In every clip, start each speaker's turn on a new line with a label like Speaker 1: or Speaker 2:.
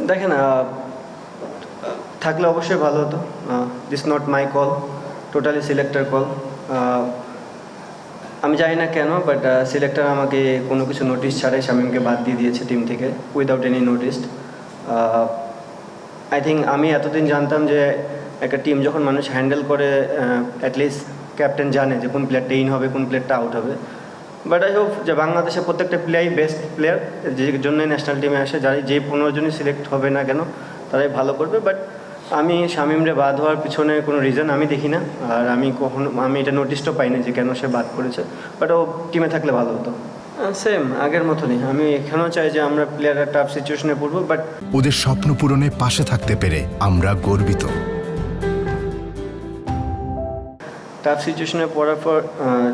Speaker 1: দেখেন থাকলে অবশ্যই ভালো হতো। This not my call, totally selector call. আমি জানি না কেন, বাট সিলেক্টর আমাকে কোনো কিছু নোটিশ ছাড়াই শামীমকে বাদ দিয়ে দিয়েছে টিম থেকে, without any notice. I think আমি এতদিন জানতাম যে একটা টিম যখন মানুষ হ্যান্ডেল করে অ্যাটলিস্ট ক্যাপ্টেন জানে যে কোন প্লেয়ারটা ইন হবে, কোন প্লেয়ারটা আউট হবে। বাট আই হোপ যে বাংলাদেশের প্রত্যেকটা প্লেয়ারই বেস্ট প্লেয়ার, যে জন্যই ন্যাশনাল টিমে আসে, যেই 15 জনই সিলেক্ট হবে না কেন তারাই ভালো করবে। বাট আমি শামীমরে বাদ হওয়ার পিছনে কোনো রিজন আমি দেখি না, আর আমি এটা নোটিশও পাইনি যে কেন সে বাদ করেছে। বাট ও টিমে থাকলে ভালো হতো। সেম আগের মতনই, আমি এখানেও চাই যে আমরা প্লেয়াররা টাফ সিচুয়েশনে পড়বো, বাট
Speaker 2: ওদের স্বপ্ন পূরণে পাশে থাকতে পেরে আমরা গর্বিত।
Speaker 1: টাফ সিচুয়েশনে পড়ার পর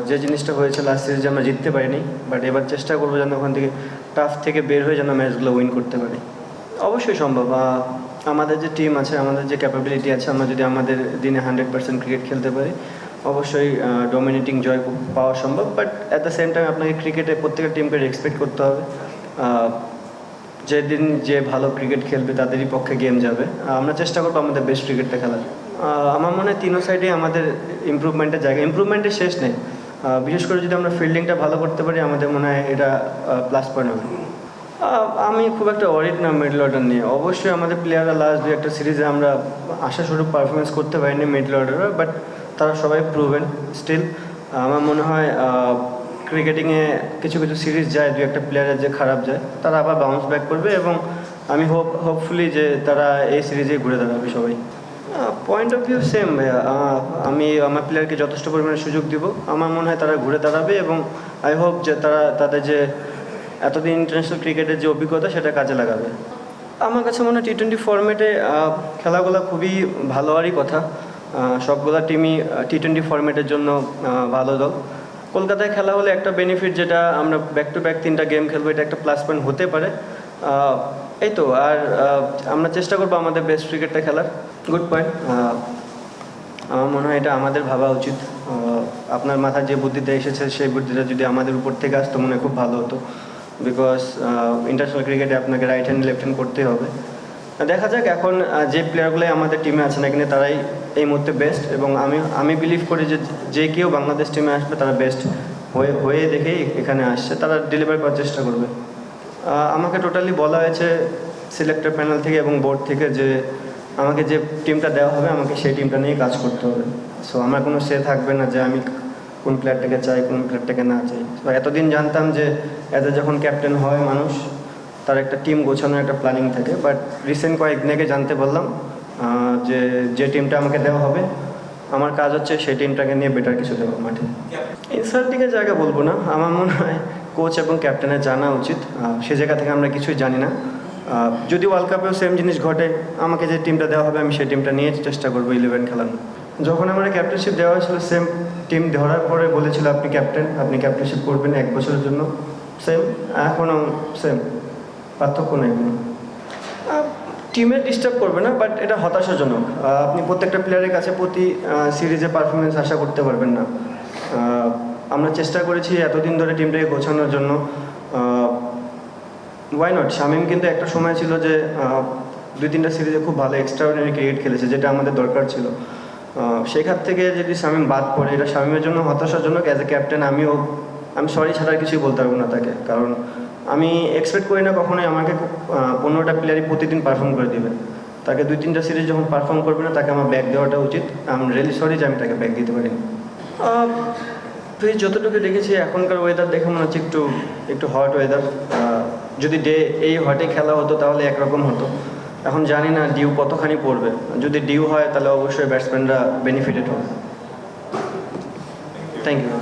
Speaker 1: যে জিনিসটা হয়েছে লাস্ট সিরিজে আমরা জিততে পারিনি, বাট এবার চেষ্টা করবো যেন ওখান থেকে টাফ থেকে বের হয়ে যেন ম্যাচগুলো উইন করতে পারি। অবশ্যই সম্ভব। আমাদের যে টিম আছে, আমাদের যে ক্যাপাবিলিটি আছে, আমরা যদি আমাদের দিনে 100% ক্রিকেট খেলতে পারি, অবশ্যই ডমিনেটিং জয় পাওয়া সম্ভব। But at the same time আপনাকে ক্রিকেটে প্রত্যেকটা টিমকে রেসপেক্ট করতে হবে। যেদিন যে ভালো ক্রিকেট খেলবে তাদেরই পক্ষে গেম যাবে। আমরা চেষ্টা করবো আমাদের বেস্ট ক্রিকেটটা খেলার। আমার মনে হয় তিনও সাইডে আমাদের ইমপ্রুভমেন্টের জায়গা, ইমপ্রুভমেন্টের শেষ নেই। বিশেষ করে যদি আমরা ফিল্ডিংটা ভালো করতে পারি, আমাদের মনে হয় এটা প্লাস পয়েন্ট হবে। আমি খুব একটা ওয়ারিড না মিডল অর্ডার নিয়ে। অবশ্যই আমাদের প্লেয়াররা লাস্ট দু একটা সিরিজে আমরা আশাস্বরূপ পারফরমেন্স করতে পারিনি মিডল অর্ডারে, বাট তারা সবাই প্রুভেন স্টিল। আমার মনে হয় ক্রিকেটিংয়ে কিছু কিছু সিরিজ যায়, দু একটা প্লেয়ারের যে খারাপ যায়, তারা আবার বাউন্স ব্যাক করবে, এবং আমি হোপফুলি যে তারা এই সিরিজে ঘুরে দাঁড়াবে সবাই। পয়েন্ট অফ ভিউ সেম ভাইয়া। আমি আমার প্লেয়ারকে যথেষ্ট পরিমাণে সুযোগ দিব, আমার মনে হয় তারা ঘুরে দাঁড়াবে, এবং আই হোপ যে তারা তাদের যে এতদিন ইন্টারন্যাশনাল ক্রিকেটের যে অভিজ্ঞতা সেটা কাজে লাগাবে। আমার কাছে মনে হয় T20 ফরম্যাটে খেলাগুলো খুবই ভালো হওয়ারই কথা। সবগুলো টিমই T20 ফরম্যাটের জন্য ভালো দল। কলকাতায় খেলা হলে একটা বেনিফিট, যেটা আমরা ব্যাক টু ব্যাক 3টা গেম খেলবো, এটা একটা প্লাস পয়েন্ট হতে পারে। এই তো। আর আমরা চেষ্টা করবো আমাদের বেস্ট ক্রিকেটটা খেলার। Good point. আমার মনে হয় এটা আমাদের ভাবা উচিত। আপনার মাথায় যে বুদ্ধিটা এসেছে সেই বুদ্ধিটা যদি আমাদের উপর থেকে আসতো, মনে হয় খুব ভালো হতো। বিকজ ইন্টারন্যাশনাল ক্রিকেটে আপনাকে রাইট হ্যান্ড লেফট হ্যান্ড করতেই হবে। দেখা যাক এখন যে প্লেয়ারগুলোই আমাদের টিমে আছে না কিনা, তারাই এই মুহূর্তে বেস্ট, এবং আমি বিলিভ করি যে কেউ বাংলাদেশ টিমে আসবে তারা বেস্ট হয়ে দেখেই এখানে আসছে, তারা ডেলিভার করার চেষ্টা করবে। আমাকে টোটালি বলা হয়েছে সিলেক্টর প্যানেল থেকে এবং বোর্ড থেকে যে আমাকে যে টিমটা দেওয়া হবে আমাকে সেই টিমটা নিয়ে কাজ করতে হবে। সো আমার কোনো সে থাকবে না যে আমি কোন প্লেয়ারটাকে চাই, কোন প্লেয়ারটাকে না চাই। তো এতদিন জানতাম যে যখন ক্যাপ্টেন হয় মানুষ, তার একটা টিম গোছানোর একটা প্ল্যানিং থাকে। বাট রিসেন্ট কয়েকদিন আগে জানতে পারলাম যে টিমটা আমাকে দেওয়া হবে, আমার কাজ হচ্ছে সেই টিমটাকে নিয়ে বেটার কিছু দেওয়া মাঠে। ইনসাল্টিংয়ের জায়গা বলবো না, আমার মনে হয় কোচ এবং ক্যাপ্টেনের জানা উচিত। সে জায়গা থেকে আমরা কিছুই জানি না। যদি ওয়ার্ল্ড কাপেও সেম জিনিস ঘটে, আমাকে যে টিমটা দেওয়া হবে আমি সেই টিমটা নিয়ে চেষ্টা করবো 11 খেলানো। যখন আমার ক্যাপ্টেনশিপ দেওয়া হয়েছিল, সেম টিম ধরার পরে বলেছিল আপনি ক্যাপ্টেন, আপনি ক্যাপ্টেনশিপ করবেন 1 বছরের জন্য। সেম, এখনও সেম, পার্থক্য নেই কোনো। টিমের ডিস্টার্ব করবে না, বাট এটা হতাশাজনক। আপনি প্রত্যেকটা প্লেয়ারের কাছে প্রতি সিরিজে পারফরমেন্স আশা করতে পারবেন না। আমরা চেষ্টা করেছি এতদিন ধরে টিমটাকে গোছানোর জন্য। Why not? শামীম কিন্তু একটা সময় ছিল যে 2-3টা সিরিজে খুব ভালো এক্সট্রাঅর্ডিনারি ক্রিকেট খেলেছে, যেটা আমাদের দরকার ছিল। সেখান থেকে যদি শামীম বাদ পড়ে, এটা শামীমের জন্য হতাশাজনক। অ্যাজ এ ক্যাপ্টেন আমি সরি ছাড়া কিছুই বলতে পারবো না তাকে, কারণ আমি এক্সপেক্ট করি না কখনোই আমাকে 15টা প্লেয়ারই প্রতিদিন পারফর্ম করে দেবে। তাকে 2-3টা সিরিজ যখন পারফর্ম করবে না, তাকে আমার ব্যাক দেওয়াটা উচিত। আমি রিয়েলি সরি যে আমি তাকে ব্যাক দিতে পারিনি। তুই যতটুকু দেখেছি এখনকার ওয়েদার দেখে মনে হচ্ছে একটু হট ওয়েদার। যদি এই হটে খেলা হতো তাহলে একরকম হতো। এখন জানি না ডিউ কতখানি পড়বে। যদি ডিউ হয় তাহলে অবশ্যই ব্যাটসম্যানরা বেনিফিটেড হবে। Thank you.